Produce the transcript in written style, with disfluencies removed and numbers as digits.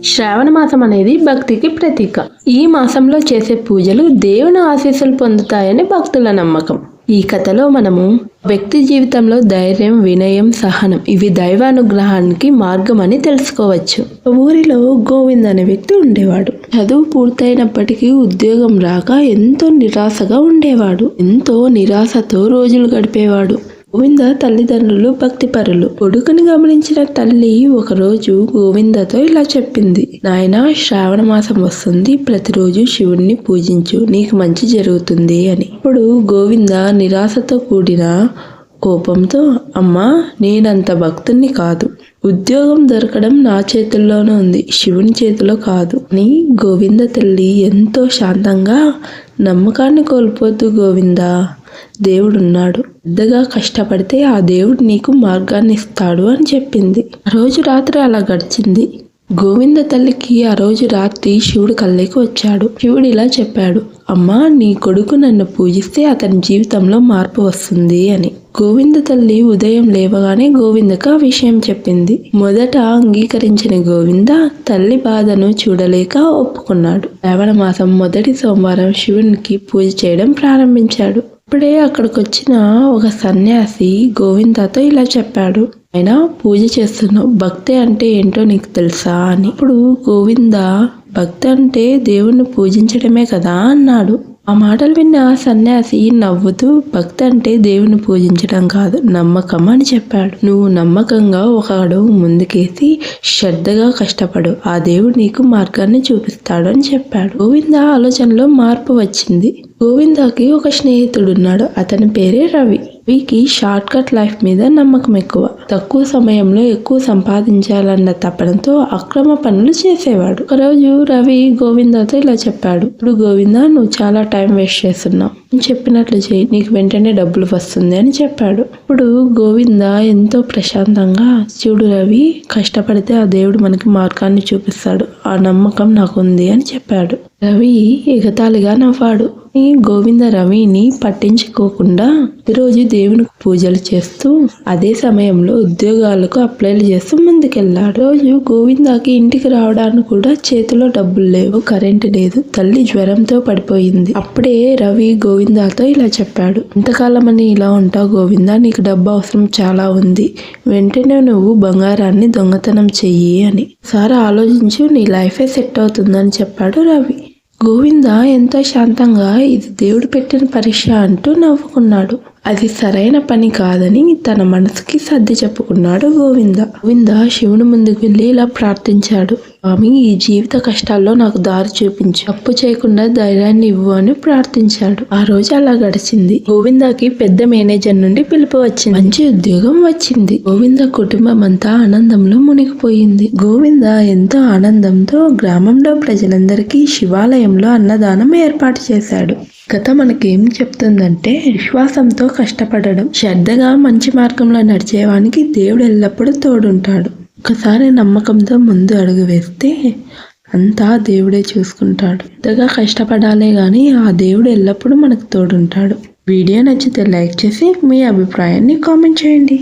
శ్రావణ మాసం అనేది భక్తికి ప్రతీక. ఈ మాసంలో చేసే పూజలు దేవుని ఆశీస్సులు పొందుతాయని భక్తుల నమ్మకం. ఈ కథలో మనము వ్యక్తి జీవితంలో ధైర్యం, వినయం, సహనం ఇవి దైవానుగ్రహానికి మార్గం అని తెలుసుకోవచ్చు. ఊరిలో గోవింద్ అనే వ్యక్తి ఉండేవాడు. చదువు పూర్తయినప్పటికీ ఉద్యోగం రాక ఎంతో నిరాశగా ఉండేవాడు. ఎంతో నిరాశతో రోజులు గడిపేవాడు. గోవింద తల్లిదండ్రులు భక్తిపరులు. కొడుకుని గమనించిన తల్లి ఒకరోజు గోవిందతో ఇలా చెప్పింది, నాయనా, శ్రావణ మాసం వస్తుంది, ప్రతిరోజు శివుణ్ణి పూజించు, నీకు మంచి జరుగుతుంది అని. ఇప్పుడు గోవింద నిరాశతో కూడిన కోపంతో, అమ్మా, నేనంత భక్తుణ్ణి కాదు, ఉద్యోగం దొరకడం నా చేతుల్లోనే ఉంది, శివుని చేతిలో కాదు అని గోవింద తల్లి ఎంతో శాంతంగా, నమ్మకాన్ని కోల్పోతూ గోవింద, దేవుడున్నాడు, పెద్దగా కష్టపడితే ఆ దేవుడు నీకు మార్గాన్ని ఇస్తాడు అని చెప్పింది. ఆ రోజు రాత్రి అలా గడిచింది. గోవింద తల్లికి ఆ రోజు రాత్రి శివుడు కళ్ళకి వచ్చాడు. శివుడు ఇలా చెప్పాడు, అమ్మా, నీ కొడుకు నన్ను పూజిస్తే అతని జీవితంలో మార్పు వస్తుంది అని. గోవింద తల్లి ఉదయం లేవగానే గోవిందకు ఆ విషయం చెప్పింది. మొదట అంగీకరించిన గోవింద తల్లి బాధను చూడలేక ఒప్పుకున్నాడు. శ్రావణ మాసం మొదటి సోమవారం శివునికి పూజ చేయడం ప్రారంభించాడు. ఇప్పుడే అక్కడికి వచ్చిన ఒక సన్యాసి గోవిందతో ఇలా చెప్పాడు, ఆయన పూజ చేస్తున్నావు, భక్తి అంటే ఏంటో నీకు తెలుసా అని. ఇప్పుడు గోవింద, భక్తి అంటే దేవుణ్ణి పూజించడమే కదా అన్నాడు. ఆ మాటలు విన్న సన్యాసి నవ్వుతూ, భక్తి అంటే దేవుని పూజించడం కాదు, నమ్మకం అని చెప్పాడు. నువ్వు నమ్మకంగా ఒక అడుగు ముందుకేసి శ్రద్ధగా కష్టపడు, ఆ దేవుడు నీకు మార్గాన్ని చూపిస్తాడు అని చెప్పాడు. గోవింద ఆలోచనలో మార్పు వచ్చింది. గోవిందకి ఒక స్నేహితుడున్నాడు. అతని పేరే రవి. రవికి షార్ట్ కట్ లైఫ్ మీద నమ్మకం ఎక్కువ. తక్కువ సమయంలో ఎక్కువ సంపాదించాలన్న తపనతో అక్రమ పనులు చేసేవాడు. ఒకరోజు రవి గోవిందతో ఇలా చెప్పాడు, ఇప్పుడు గోవింద, నువ్వు చాలా టైం వేస్ట్ చేస్తున్నావు, నేను చెప్పినట్లు చేయి, నీకు వెంటనే డబ్బులు వస్తుంది అని చెప్పాడు. ఇప్పుడు గోవింద ఎంతో ప్రశాంతంగా, చూడు రవి, కష్టపడితే ఆ దేవుడు మనకి మార్గాన్ని చూపిస్తాడు, ఆ నమ్మకం నాకుంది అని చెప్పాడు. రవి ఎగతాళిగా నవ్వాడు. గోవింద రవిని పట్టించుకోకుండా ఈరోజు దేవునికి పూజలు చేస్తూ అదే సమయంలో ఉద్యోగాలకు అప్లైలు చేస్తూ ముందుకెళ్ళాడు. రోజు గోవిందకి ఇంటికి రావడానికి కూడా చేతిలో డబ్బులు లేవు, కరెంటు లేదు, తల్లి జ్వరంతో పడిపోయింది. అప్పుడే రవి గోవిందతో ఇలా చెప్పాడు, ఇంతకాలం అని ఇలా ఉంటావు గోవింద, నీకు డబ్బు అవసరం చాలా ఉంది, వెంటనే నువ్వు బంగారాన్ని దొంగతనం చెయ్యి అని. సారా ఆలోచించు, నీ లైఫే సెట్ అవుతుందని చెప్పాడు రవి. గోవింద ఎంతో శాంతంగా, ఇది దేవుడు పెట్టిన పరీక్ష అంటూ నవ్వుకున్నాడు. అది సరైన పని కాదని తన మనసుకి సర్ది చెప్పుకున్నాడు గోవింద. గోవింద శివుని ముందుకు వెళ్ళి ఇలా ప్రార్థించాడు, స్వామి, ఈ జీవిత కష్టాల్లో నాకు దారి చూపించు, తప్పు చేయకుండా ధైర్యాన్ని ఇవ్వు అని ప్రార్థించాడు. ఆ రోజు అలా గడిచింది. గోవిందకి పెద్ద మేనేజర్ నుండి పిలుపు వచ్చింది. మంచి ఉద్యోగం వచ్చింది. గోవింద కుటుంబం అంతా ఆనందంలో మునిగిపోయింది. గోవింద ఎంతో ఆనందంతో గ్రామంలో ప్రజలందరికీ శివాలయంలో అన్నదానం ఏర్పాటు చేశాడు. కథ మనకేం చెప్తుందంటే, విశ్వాసంతో కష్టపడడం, శ్రద్ధగా మంచి మార్గంలో నడిచేవానికి దేవుడు ఎల్లప్పుడూ తోడుంటాడు. ఒకసారి నమ్మకంతో ముందు అడుగు వేస్తే అంతా దేవుడే చూసుకుంటాడు. పెద్దగా కష్టపడాలే గాని ఆ దేవుడు ఎల్లప్పుడూ మనకు తోడుంటాడు. వీడియో నచ్చితే లైక్ చేసి మీ అభిప్రాయాన్ని కామెంట్ చేయండి.